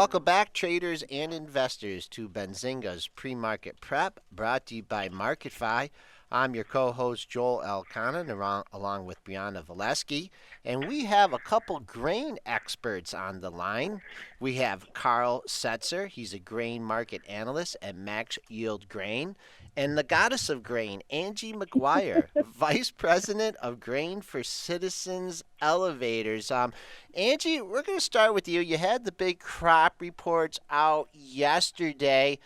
Welcome back, traders and investors, to Benzinga's Pre-Market Prep, brought to you by Marketfy. I'm your co-host, Joel Elkanan, along with Brianna Valesky, and we have a couple grain experts on the line. We have Karl Setzer. He's a grain market analyst at MaxYield Grain, and the goddess of grain, Angie Maguire, Vice President of Grain for Citizens Elevators. Angie, we're going to start with you. You had the big crop reports out yesterday.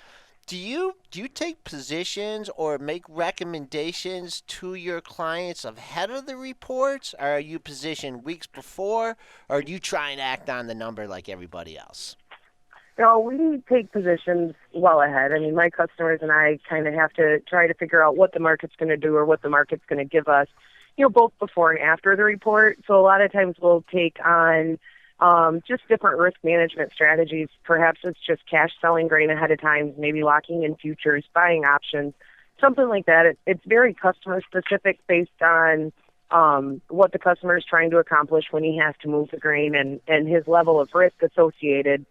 Do you take positions or make recommendations to your clients ahead of the reports? Or are you positioned weeks before, or do you try and act on the number like everybody else? No, we take positions well ahead. I mean, my customers and I kind of have to try to figure out what the market's going to do or what the market's going to give us, both before and after the report. So a lot of times we'll take on just different risk management strategies. Perhaps it's just cash selling grain ahead of time, maybe locking in futures, buying options, something like that. It's very customer specific based on what the customer is trying to accomplish when he has to move the grain and his level of risk associated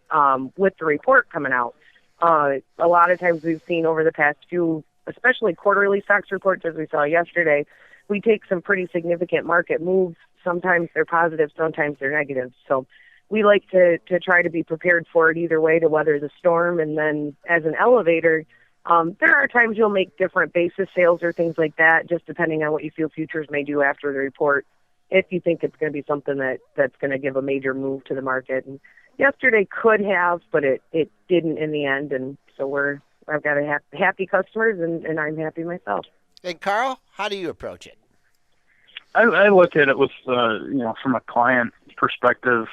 with the report coming out. A lot of times we've seen over the past few, especially quarterly stocks reports, as we saw yesterday, we take some pretty significant market moves. Sometimes they're positive, sometimes they're negative. So we like to try to be prepared for it either way to weather the storm. And then as an elevator, there are times you'll make different basis sales or things like that, just depending on what you feel futures may do after the report, if you think it's going to be something that's going to give a major move to the market. And yesterday could have, but it didn't in the end. And so I've got happy customers, and I'm happy myself. And Karl, how do you approach it? I look at it with, from a client perspective.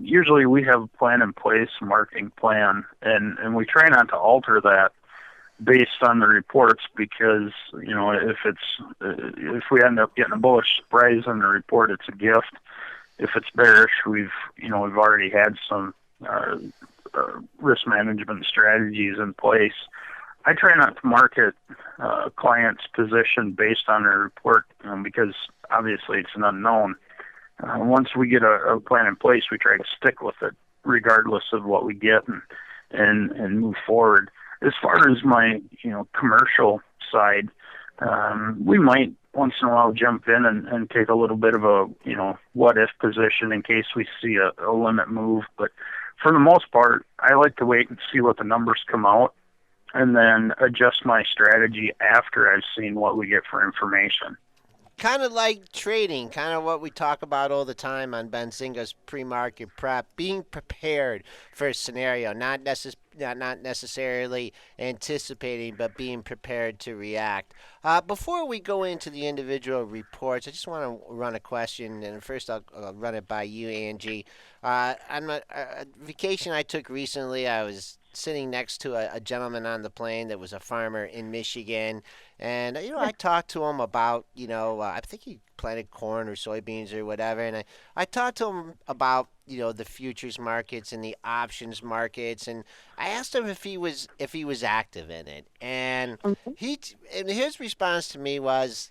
Usually we have a plan in place, marketing plan, and we try not to alter that based on the reports because, if we end up getting a bullish surprise in the report, it's a gift. If it's bearish, we've already had some risk management strategies in place. I try not to market clients' position based on their report because obviously it's an unknown. Once we get a plan in place, we try to stick with it regardless of what we get and move forward. As far as my commercial side, we might once in a while jump in and take a little bit of a what if position in case we see a limit move. But for the most part, I like to wait and see what the numbers come out, and then adjust my strategy after I've seen what we get for information. Kind of like trading, kind of what we talk about all the time on Benzinga's pre-market prep, being prepared for a scenario, not necessarily anticipating, but being prepared to react. Before we go into the individual reports, I just want to run a question, and first I'll run it by you, Angie. On a vacation I took recently, I was sitting next to a gentleman on the plane that was a farmer in Michigan. And, I talked to him about, I think he planted corn or soybeans or whatever. And I talked to him about, the futures markets and the options markets. And I asked him if he was active in it. And his response to me was,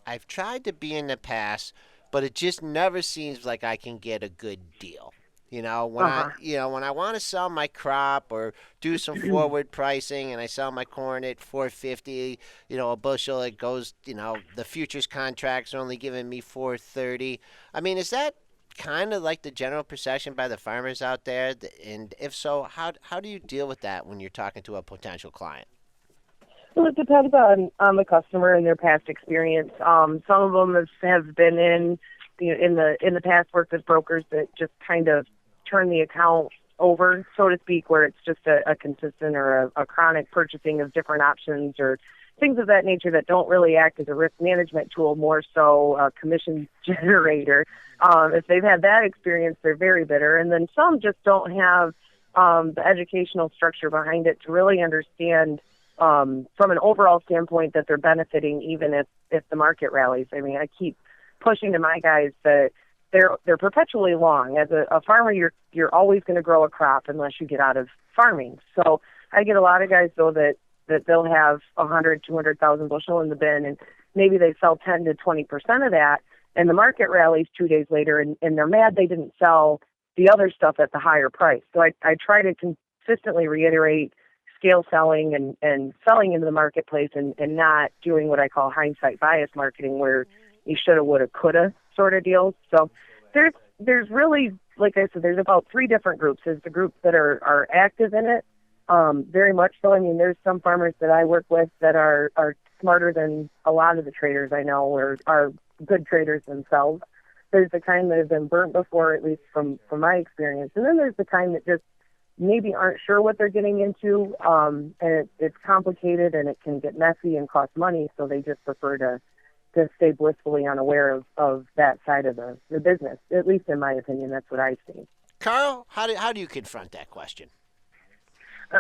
I've tried to be in the past, but it just never seems like I can get a good deal. When I want to sell my crop or do some forward pricing and I sell my corn at $4.50, a bushel, it goes, the futures contracts are only giving me $4.30. I mean, is that kind of like the general perception by the farmers out there? And if so, how do you deal with that when you're talking to a potential client? Well, it depends on the customer and their past experience. Some of them have been in the past worked with brokers that just kind of turn the account over, so to speak, where it's just a consistent or a chronic purchasing of different options or things of that nature that don't really act as a risk management tool, more so a commission generator. If they've had that experience, they're very bitter. And then some just don't have the educational structure behind it to really understand from an overall standpoint that they're benefiting even if the market rallies. I mean, I keep pushing to my guys that they're perpetually long. As a farmer, you're always going to grow a crop unless you get out of farming. So I get a lot of guys though that they'll have 100, 200,000 bushel in the bin, and maybe they sell 10 to 20% of that, and the market rallies 2 days later, and they're mad they didn't sell the other stuff at the higher price. So I try to consistently reiterate scale selling and selling into the marketplace and not doing what I call hindsight bias marketing, where you shoulda, woulda, coulda sort of deals. So there's really, like I said, there's about 3 different groups. There's the groups that are active in it, very much so. I mean, there's some farmers that I work with that are smarter than a lot of the traders I know, or are good traders themselves. There's the kind that have been burnt before, at least from my experience. And then there's the kind that just maybe aren't sure what they're getting into, and it's complicated and it can get messy and cost money, so they just prefer to stay blissfully unaware of that side of the business. At least in my opinion, that's what I've seen. Carl, how do you confront that question?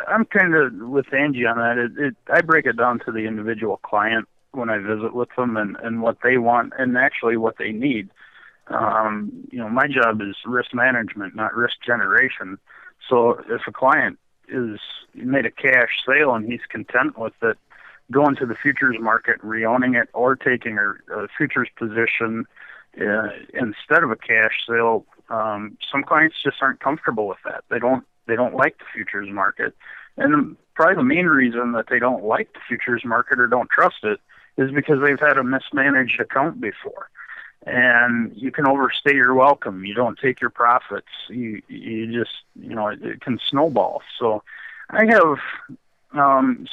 I'm kind of with Angie on that. I break it down to the individual client when I visit with them and what they want and actually what they need. My job is risk management, not risk generation. So if a client is made a cash sale and he's content with it, going to the futures market, reowning it, or taking a futures position instead of a cash sale, some clients just aren't comfortable with that. They don't like the futures market, and probably the main reason that they don't like the futures market or don't trust it is because they've had a mismanaged account before. And you can overstay your welcome. You don't take your profits. You just, it can snowball. So I have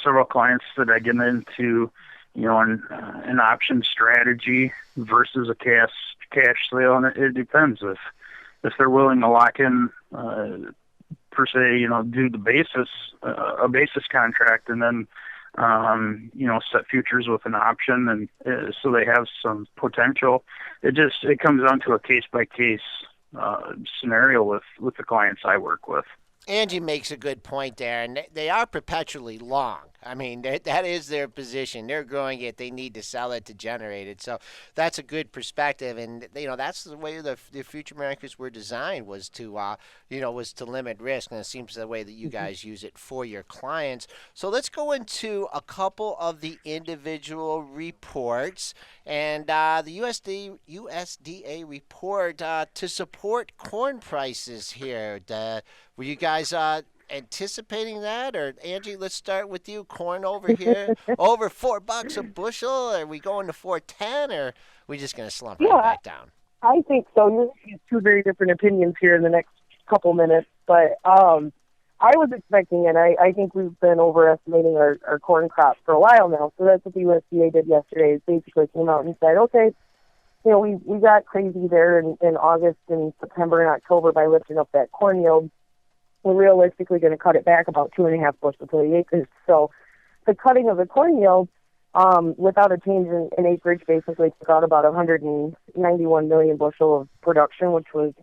several clients that I get into, an option strategy versus a cash sale, and it depends if they're willing to lock in per se, do the basis, a basis contract, and then set futures with an option, and so they have some potential. It comes down to a case by case scenario with the clients I work with. Angie makes a good point there, and they are perpetually long. I mean, that is their position. They're growing it. They need to sell it to generate it. So that's a good perspective, and that's the way the future markets were designed, was to limit risk, and it seems the way that you guys use it for your clients. So let's go into a couple of the individual reports, and the USDA report to support corn prices here. Were you guys anticipating that? Or Angie, let's start with you. Corn over here over $4 a bushel. Are we going to 4.10, or are we just going to slump right back down? I think so. You're going to get 2 very different opinions here in the next couple minutes, but I was expecting it. I think we've been overestimating our corn crop for a while now. So that's what the USDA did yesterday. It basically came out and said, okay, we got crazy there in August and September and October by lifting up that corn yield. We're realistically going to cut it back about 2.5 bushels per acre. So the cutting of the corn yield, without a change in acreage, basically took out about 191 million bushel of production, which was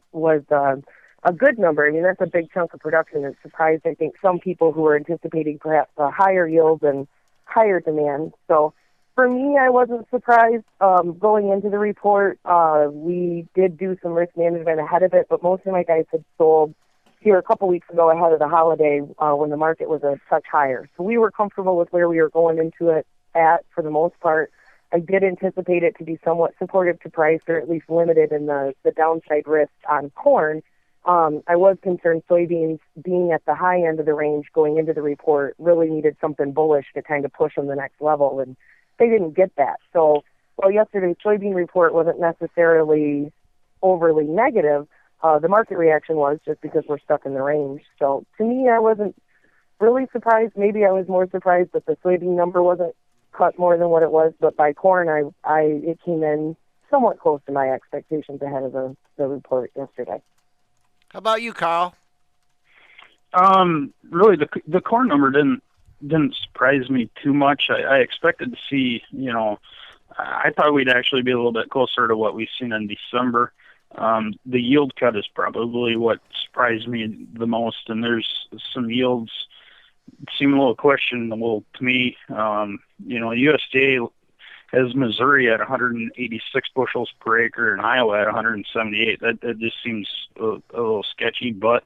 a good number. I mean, that's a big chunk of production. It surprised, I think, some people who were anticipating perhaps a higher yield and higher demand. So for me, I wasn't surprised going into the report. We did do some risk management ahead of it, but most of my guys had sold here a couple weeks ago ahead of the holiday when the market was a touch higher. So we were comfortable with where we were going into it at for the most part. I did anticipate it to be somewhat supportive to price, or at least limited in the downside risk on corn. I was concerned soybeans being at the high end of the range going into the report really needed something bullish to kind of push them the next level, and they didn't get that. So while yesterday's soybean report wasn't necessarily overly negative, the market reaction was just because we're stuck in the range. So to me, I wasn't really surprised. Maybe I was more surprised that the soybean number wasn't cut more than what it was, but by corn, it came in somewhat close to my expectations ahead of the report yesterday. How about you, Carl? Really, the corn number didn't surprise me too much. I expected to see, I thought we'd actually be a little bit closer to what we've seen in December. The yield cut is probably what surprised me the most, and there's some yields seem a little questionable to me. USDA has Missouri at 186 bushels per acre and Iowa at 178. That just seems a little sketchy, but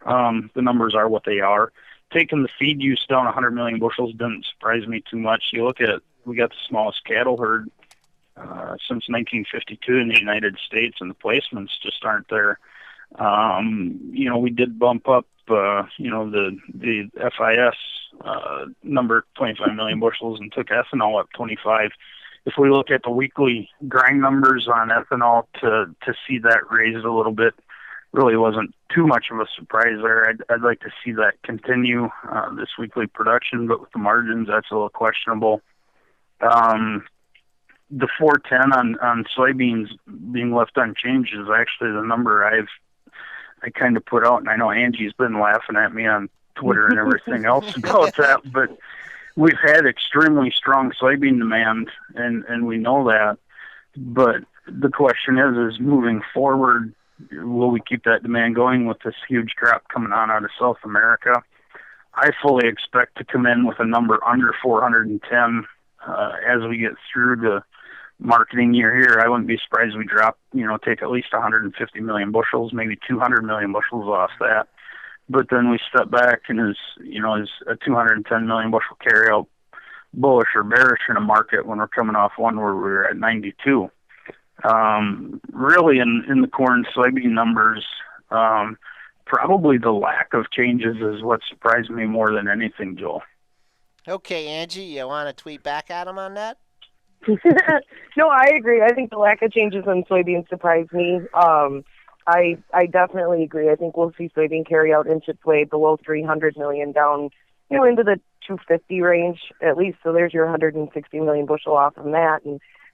the numbers are what they are. Taking the feed use down 100 million bushels didn't surprise me too much. You look at, we got the smallest cattle herd since 1952 in the United States, and the placements just aren't there. We did bump up, the FIS number 25 million bushels and took ethanol up 25. If we look at the weekly grind numbers on ethanol to see that raised a little bit, really wasn't too much of a surprise there. I'd like to see that continue this weekly production, but with the margins, that's a little questionable. The 410 on soybeans being left unchanged is actually the number I kind of put out, and I know Angie's been laughing at me on Twitter and everything else about that, but we've had extremely strong soybean demand, and we know that. But the question is moving forward, will we keep that demand going with this huge crop coming on out of South America? I fully expect to come in with a number under 410 as we get through the marketing year here. I wouldn't be surprised if we drop, take at least 150 million bushels, maybe 200 million bushels off that. But then we step back and is a 210 million bushel carryout bullish or bearish in a market when we're coming off one where we're at 92. Really in the corn soybean numbers, probably the lack of changes is what surprised me more than anything, Joel. Okay, Angie, you want to tweet back at him on that? No, I agree. I think the lack of changes on soybeans surprised me. I definitely agree. I think we'll see soybean carryout inch its way below 300 million, down, into the 250 range at least. So there's your 160 million bushel off from that.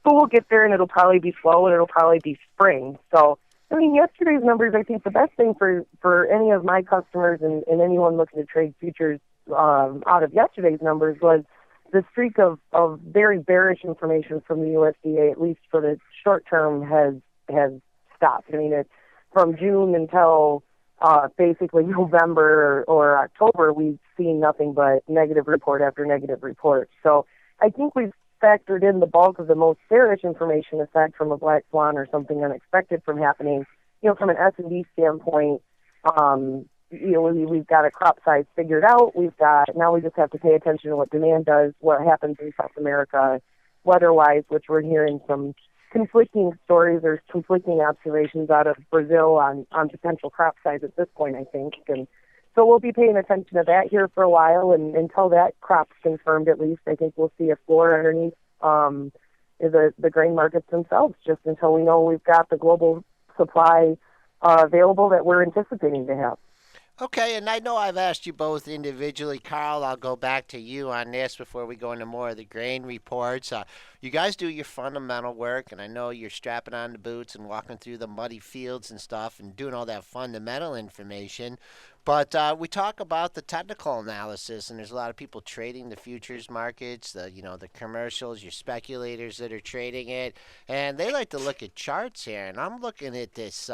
But we'll get there, and it'll probably be slow, and it'll probably be spring. So, yesterday's numbers, I think the best thing for any of my customers and anyone looking to trade futures out of yesterday's numbers was the streak of very bearish information from the USDA, at least for the short term, has stopped. It's from June until basically November or October, we've seen nothing but negative report after negative report. So I think we've factored in the bulk of the most bearish information aside from a black swan or something unexpected from happening. From an S&D standpoint, we've got a crop size figured out. Now we just have to pay attention to what demand does, what happens in South America weather-wise, which we're hearing some conflicting stories or conflicting observations out of Brazil on potential crop size at this point, I think. And so we'll be paying attention to that here for a while, and until that crop's confirmed at least, I think we'll see a floor underneath the grain markets themselves, just until we know we've got the global supply available that we're anticipating to have. Okay, and I know I've asked you both individually. Karl, I'll go back to you on this before we go into more of the grain reports. You guys do your fundamental work, and I know you're strapping on the boots and walking through the muddy fields and stuff and doing all that fundamental information. But we talk about the technical analysis, and there's a lot of people trading the futures markets, the commercials, your speculators that are trading it, and they like to look at charts here. And I'm looking at this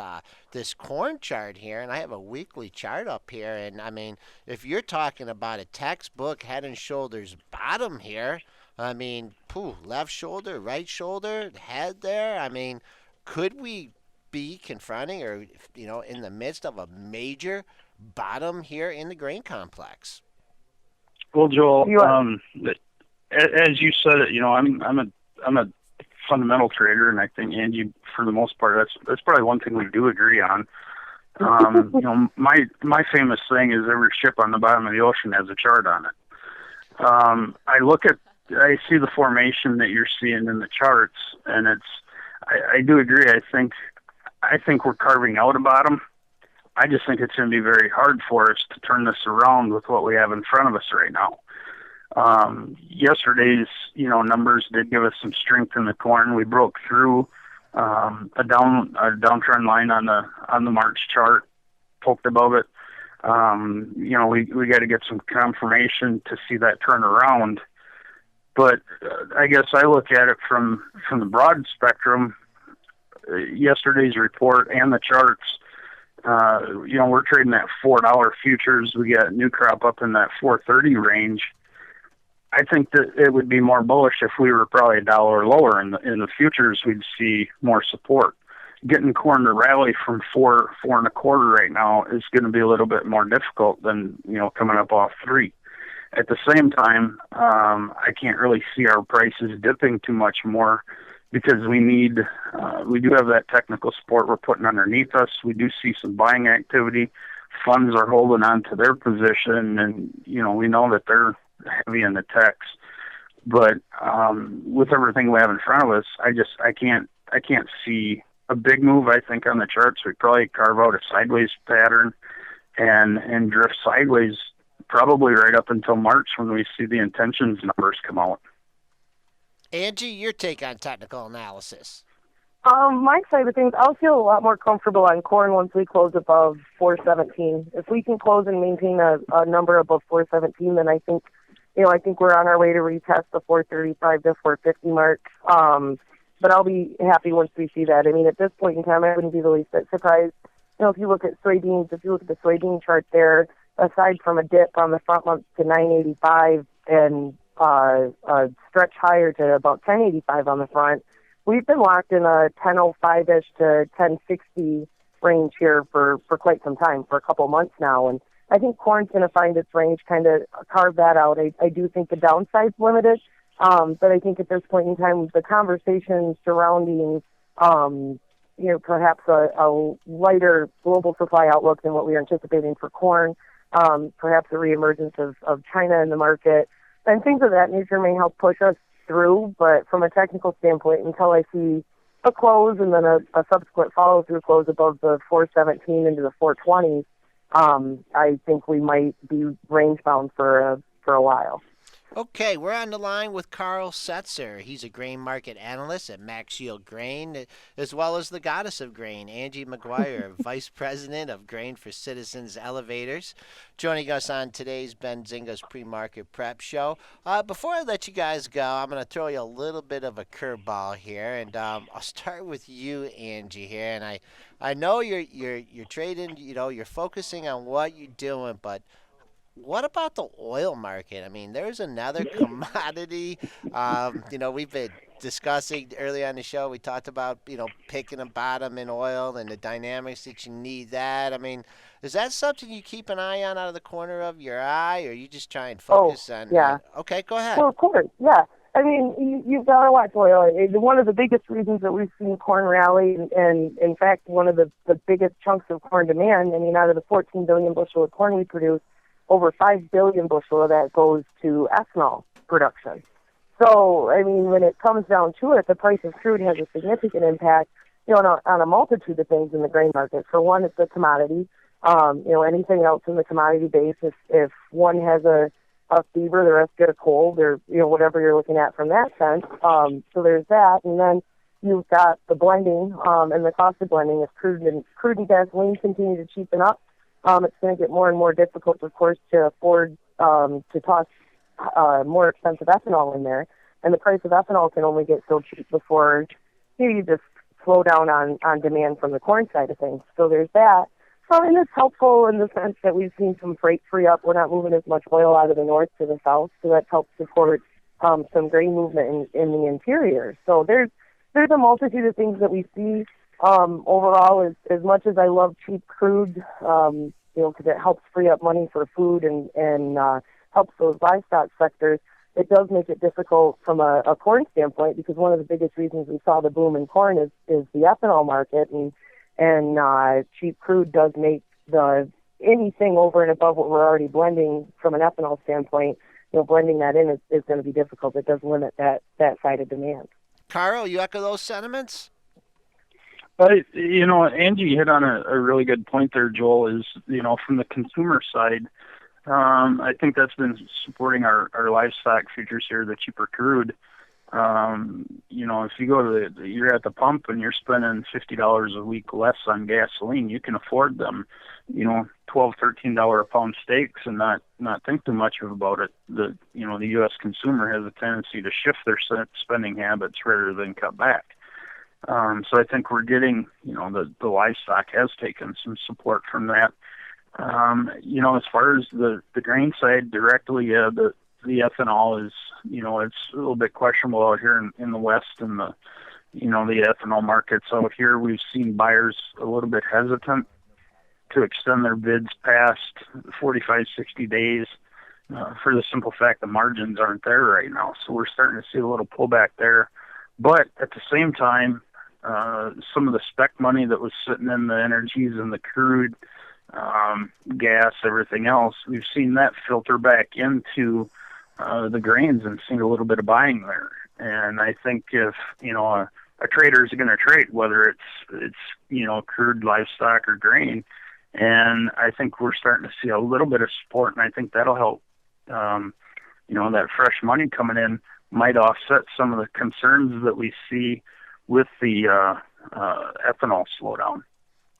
corn chart here, and I have a weekly chart up here. And if you're talking about a textbook head and shoulders bottom here, left shoulder, right shoulder, head there. Could we be confronting or in the midst of a major bottom here in the grain complex? Well, Joel, as you said it, I'm a fundamental trader, and I think Angie, for the most part, that's probably one thing we do agree on. My famous saying is every ship on the bottom of the ocean has a chart on it. I see the formation that you're seeing in the charts, and I do agree. I think we're carving out a bottom. I just think it's going to be very hard for us to turn this around with what we have in front of us right now. Yesterday's, numbers did give us some strength in the corn. We broke through a downtrend line on the March chart, poked above it. We got to get some confirmation to see that turn around. But I guess I look at it from the broad spectrum. Yesterday's report and the charts. We're trading at $4 futures. We got new crop up in that 430 range. I think that it would be more bullish if we were probably $1 lower in the futures. We'd see more support. Getting corn to rally from four and a quarter right now is going to be a little bit more difficult than coming up off 3. At the same time, I can't really see our prices dipping too much more because we do have that technical support we're putting underneath us. We do see some buying activity. Funds are holding on to their position, and we know that they're heavy in the techs. But with everything we have in front of us, I can't see a big move. I think on the charts we probably carve out a sideways pattern and drift sideways probably right up until March when we see the intentions numbers come out. Angie, your take on technical analysis. My side of things, I'll feel a lot more comfortable on corn once we close above 417. If we can close and maintain a number above 417, then I think we're on our way to retest the 435 to 450 mark. But I'll be happy once we see that. I mean, at this point in time, I wouldn't be the least bit surprised. If you look at soybeans, if you look at the soybean chart there, aside from a dip on the front month to 985 and a stretch higher to about 1085 on the front, we've been locked in a 1005-ish to 1060 range here for quite some time, for a couple months now. And I think corn's going to find its range, kind of carve that out. I do think the downside's limited, but I think at this point in time, the conversation surrounding, perhaps a lighter global supply outlook than what we are anticipating for corn, perhaps a reemergence of China in the market, and things of that nature may help push us through. But from a technical standpoint, until I see a close and then a subsequent follow-through close above the 417 into the 420s, I think we might be range-bound for a while. Okay, we're on the line with Karl Setzer. He's a grain market analyst at MaxYield Grain, as well as the goddess of grain, Angie Maguire, Vice President of Grain for Citizens Elevators, joining us on today's Benzinga's Pre-Market Prep Show. Before I let you guys go, I'm going to throw you a little bit of a curveball here, and I'll start with you, Angie, here. And I know you're trading, you're focusing on what you're doing, but what about the oil market? I mean, there's another commodity. We've been discussing earlier on the show. We talked about, picking a bottom in oil and the dynamics that you need that. I mean, is that something you keep an eye on out of the corner of your eye, or you just try and focus on? Yeah. Okay, go ahead. Well, of course, yeah. I mean, you've got to watch oil. One of the biggest reasons that we've seen corn rally, and in fact, one of the biggest chunks of corn demand, I mean, out of the 14 billion bushel of corn we produce, over 5 billion bushel of that goes to ethanol production. So, I mean, when it comes down to it, the price of crude has a significant impact, on a multitude of things in the grain market. For one, it's a commodity. Anything else in the commodity base, if one has a fever, the rest get a cold, or, whatever you're looking at from that sense. So there's that. And then you've got the blending, and the cost of blending. If crude and gasoline continue to cheapen up, it's going to get more and more difficult, of course, to afford to toss more expensive ethanol in there. And the price of ethanol can only get so cheap before you just slow down on demand from the corn side of things. So there's that. And it's helpful in the sense that we've seen some freight free up. We're not moving as much oil out of the north to the south, so that's helped support some grain movement in the interior. So there's a multitude of things that we see. Overall, as much as I love cheap crude, because it helps free up money for food and helps those livestock sectors, it does make it difficult from a corn standpoint, because one of the biggest reasons we saw the boom in corn is the ethanol market, and cheap crude does make anything over and above what we're already blending from an ethanol standpoint, blending that in is going to be difficult. It does limit that side of demand. Karl, you echo those sentiments? But, Angie hit on a really good point there, Joel, is, from the consumer side, I think that's been supporting our livestock futures here, the cheaper crude. If you go to you're at the pump and you're spending $50 a week less on gasoline, you can afford them, $12, $13 a pound steaks and not think too much about it. The U.S. consumer has a tendency to shift their spending habits rather than cut back. So I think we're getting, the livestock has taken some support from that. As far as the grain side directly, the ethanol is, it's a little bit questionable out here in the West, and the ethanol markets out here. We've seen buyers a little bit hesitant to extend their bids past 45, 60 days for the simple fact the margins aren't there right now. So we're starting to see a little pullback there. But at the same time, some of the spec money that was sitting in the energies and the crude, gas, everything else, we've seen that filter back into the grains and seen a little bit of buying there. And I think if a trader is going to trade, whether it's crude, livestock, or grain, and I think we're starting to see a little bit of support, and I think that'll help. That fresh money coming in might offset some of the concerns that we see with the ethanol slowdown.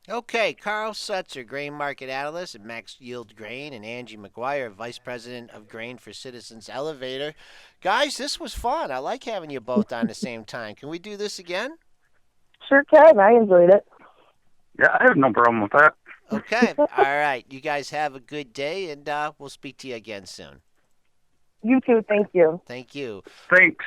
Okay, Karl Setzer, grain market analyst at MaxYield Grain, and Angie Maguire, vice president of grain for Citizens Elevator. Guys, this was fun. I like having you both on the same time. Can we do this again? Sure can. I enjoyed it. Yeah, I have no problem with that. Okay. All right. You guys have a good day, and we'll speak to you again soon. You too. Thank you. Thank you. Thanks.